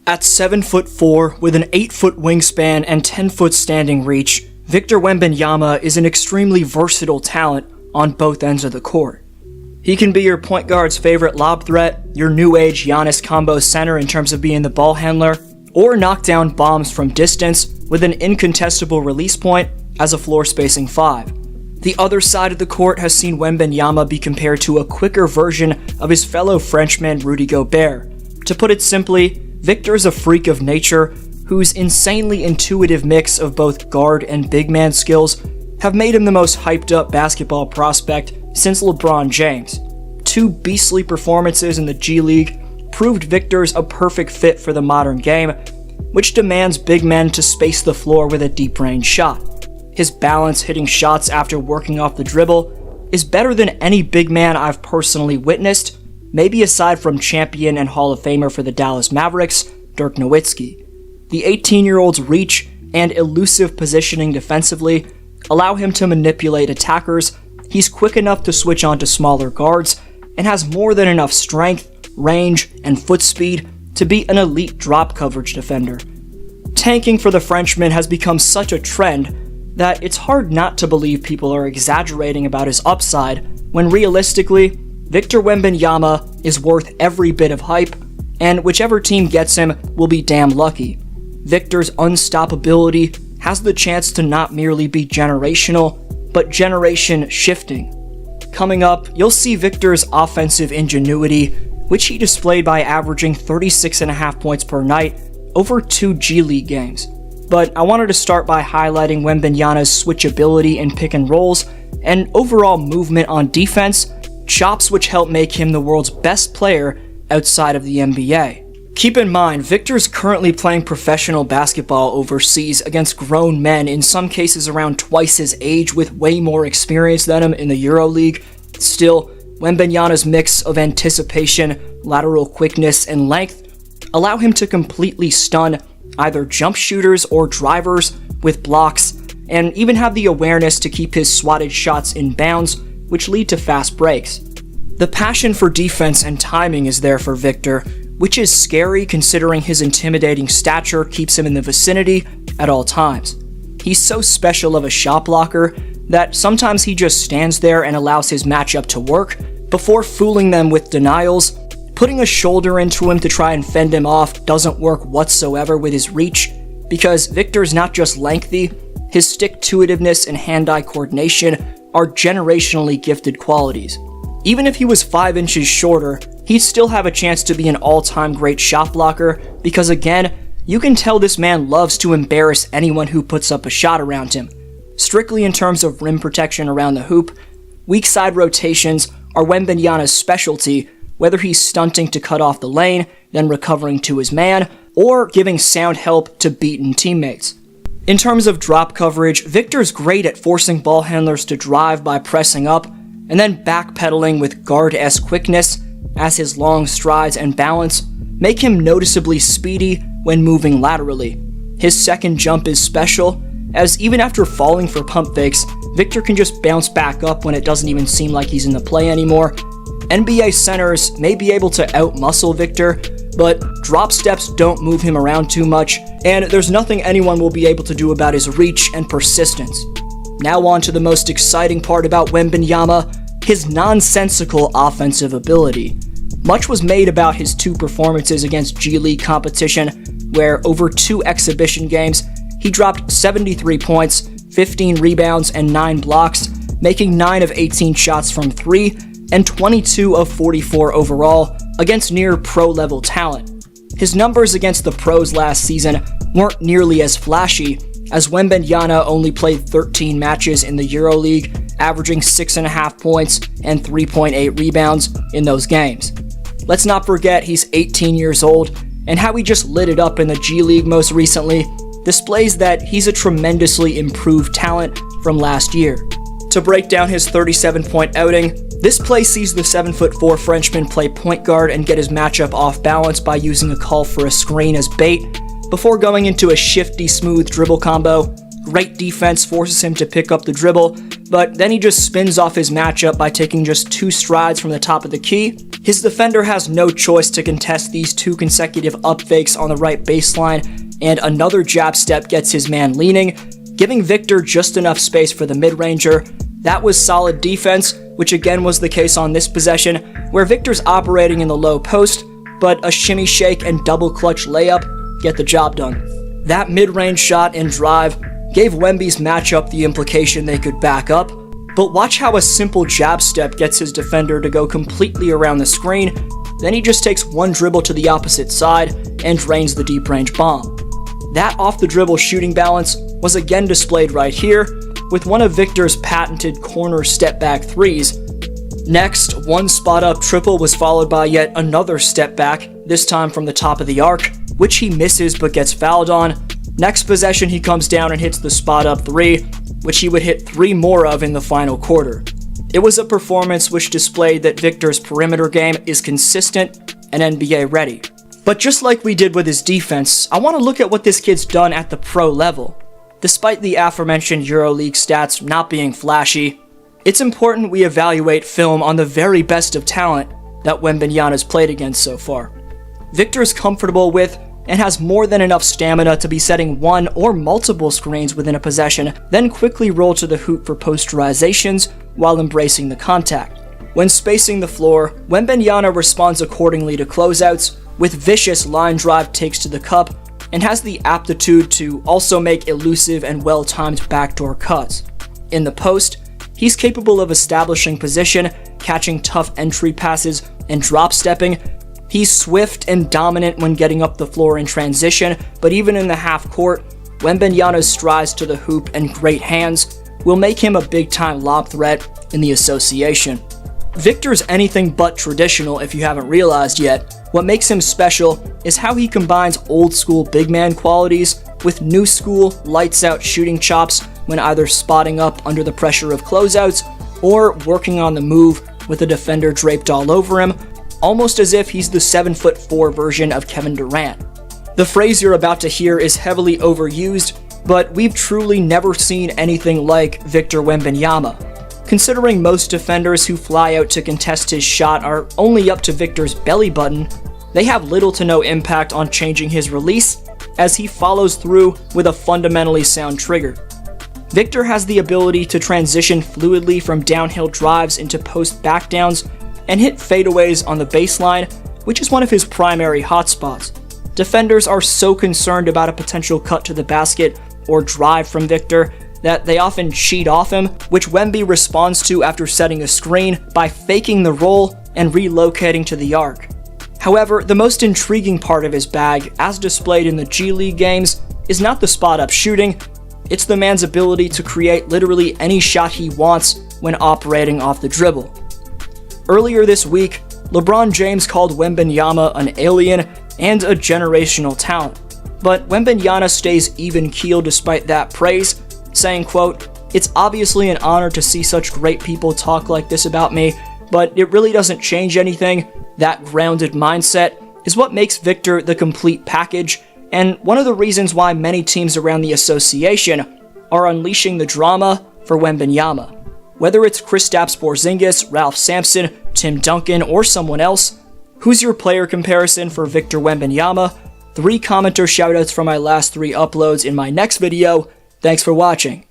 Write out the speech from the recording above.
At 7'4", with an 8-foot wingspan and 10-foot standing reach, Victor Wembanyama is an extremely versatile talent on both ends of the court. He can be your point guard's favorite lob threat, your new age Giannis combo center in terms of being the ball handler, or knock down bombs from distance with an incontestable release point as a floor spacing 5. The other side of the court has seen Wembanyama be compared to a quicker version of his fellow Frenchman Rudy Gobert. To put it simply, Victor is a freak of nature whose insanely intuitive mix of both guard and big man skills have made him the most hyped up basketball prospect since LeBron James. 2 beastly performances in the G League proved Victor's a perfect fit for the modern game, which demands big men to space the floor with a deep-range shot. His balance hitting shots after working off the dribble is better than any big man I've personally witnessed, maybe aside from champion and Hall of Famer for the Dallas Mavericks, Dirk Nowitzki. The 18-year-old's reach and elusive positioning defensively allow him to manipulate attackers. He's quick enough to switch onto smaller guards and has more than enough strength, range, and foot speed to be an elite drop coverage defender. Tanking for the Frenchman has become such a trend that it's hard not to believe people are exaggerating about his upside, when realistically, Victor Wembanyama is worth every bit of hype, and whichever team gets him will be damn lucky. Victor's unstoppability has the chance to not merely be generational, but generation shifting. Coming up, you'll see Victor's offensive ingenuity, which he displayed by averaging 36.5 points per night over 2 G League games. But I wanted to start by highlighting Wembanyama's switchability in pick and rolls and overall movement on defense, chops which help make him the world's best player outside of the NBA. Keep in mind, Victor's currently playing professional basketball overseas against grown men, in some cases around twice his age, with way more experience than him in the EuroLeague. Still, Wembanyama's mix of anticipation, lateral quickness, and length allow him to completely stun either jump shooters or drivers with blocks, and even have the awareness to keep his swatted shots in bounds, which lead to fast breaks. The passion for defense and timing is there for Victor, which is scary considering his intimidating stature keeps him in the vicinity at all times. He's so special of a shot blocker that sometimes he just stands there and allows his matchup to work before fooling them with denials. Putting a shoulder into him to try and fend him off doesn't work whatsoever with his reach, because Victor's not just lengthy, his stick-to-itiveness and hand-eye coordination are generationally gifted qualities. Even if he was 5 inches shorter, he'd still have a chance to be an all-time great shot blocker, because again, you can tell this man loves to embarrass anyone who puts up a shot around him. Strictly in terms of rim protection around the hoop, weak side rotations are Wembanyama's specialty, whether he's stunting to cut off the lane, then recovering to his man, or giving sound help to beaten teammates. In terms of drop coverage, Victor's great at forcing ball handlers to drive by pressing up, and then backpedaling with guard-esque quickness, as his long strides and balance make him noticeably speedy when moving laterally. His second jump is special, as even after falling for pump fakes, Victor can just bounce back up when it doesn't even seem like he's in the play anymore. NBA centers may be able to out-muscle Victor, but drop steps don't move him around too much, and there's nothing anyone will be able to do about his reach and persistence. Now on to the most exciting part about Wembanyama, his nonsensical offensive ability. Much was made about his 2 performances against G League competition, where over 2 exhibition games, he dropped 73 points, 15 rebounds, and 9 blocks, making 9 of 18 shots from 3, and 22 of 44 overall against near pro-level talent. His numbers against the pros last season weren't nearly as flashy, as Wembanyama only played 13 matches in the EuroLeague, averaging 6.5 points and 3.8 rebounds in those games. Let's not forget he's 18 years old, and how he just lit it up in the G League most recently displays that he's a tremendously improved talent from last year. To break down his 37-point outing, this play sees the 7'4" Frenchman play point guard and get his matchup off balance by using a call for a screen as bait, before going into a shifty, smooth dribble combo. Great defense forces him to pick up the dribble, but then he just spins off his matchup by taking just 2 strides from the top of the key His defender has no choice to contest these 2 consecutive up fakes on the right baseline, and another jab step gets his man leaning, giving Victor just enough space for the mid-ranger. That was solid defense, which again was the case on this possession, where Victor's operating in the low post, but a shimmy shake and double clutch layup get the job done. That mid-range shot and drive gave Wemby's matchup the implication they could back up, but watch how a simple jab step gets his defender to go completely around the screen, then he just takes one dribble to the opposite side and drains the deep range bomb. That off-the-dribble shooting balance was again displayed right here, with one of Victor's patented corner step-back threes. Next, one spot-up triple was followed by yet another step-back, this time from the top of the arc, which he misses but gets fouled on. Next possession, he comes down and hits the spot-up three, which he would hit 3 more of in the final quarter. It was a performance which displayed that Victor's perimeter game is consistent and NBA ready. But just like we did with his defense, I want to look at what this kid's done at the pro level. Despite the aforementioned EuroLeague stats not being flashy, it's important we evaluate film on the very best of talent that Wembanyama's played against so far. Victor's comfortable with and has more than enough stamina to be setting one or multiple screens within a possession, then quickly roll to the hoop for posterizations while embracing the contact. When spacing the floor, Wembanyama responds accordingly to closeouts, with vicious line drive takes to the cup, and has the aptitude to also make elusive and well-timed backdoor cuts. In the post, he's capable of establishing position, catching tough entry passes, and drop-stepping. He's swift and dominant when getting up the floor in transition, but even in the half court, Wembanyama's strides to the hoop and great hands will make him a big-time lob threat in the association. Victor's anything but traditional if you haven't realized yet. What makes him special is how he combines old-school big man qualities with new-school, lights-out shooting chops when either spotting up under the pressure of closeouts or working on the move with a defender draped all over him, almost as if he's the 7'4" version of Kevin Durant. The phrase you're about to hear is heavily overused, but we've truly never seen anything like Victor Wembanyama. Considering most defenders who fly out to contest his shot are only up to Victor's belly button, they have little to no impact on changing his release, as he follows through with a fundamentally sound trigger. Victor has the ability to transition fluidly from downhill drives into post backdowns and hit fadeaways on the baseline, which is one of his primary hotspots. Defenders are so concerned about a potential cut to the basket or drive from Victor that they often cheat off him, which Wemby responds to after setting a screen by faking the roll and relocating to the arc. However, the most intriguing part of his bag, as displayed in the G League games, is not the spot-up shooting, it's the man's ability to create literally any shot he wants when operating off the dribble. Earlier this week, LeBron James called Wembanyama an alien and a generational talent, but Wembanyama stays even-keeled despite that praise, saying, quote, "It's obviously an honor to see such great people talk like this about me, but it really doesn't change anything. That grounded mindset is what makes Victor the complete package, and one of the reasons why many teams around the association are unleashing the drama for Wembanyama. Whether it's Kristaps Porzingis, Ralph Sampson, Tim Duncan, or someone else, who's your player comparison for Victor Wembanyama? 3 commenter shoutouts from my last 3 uploads in my next video. Thanks for watching.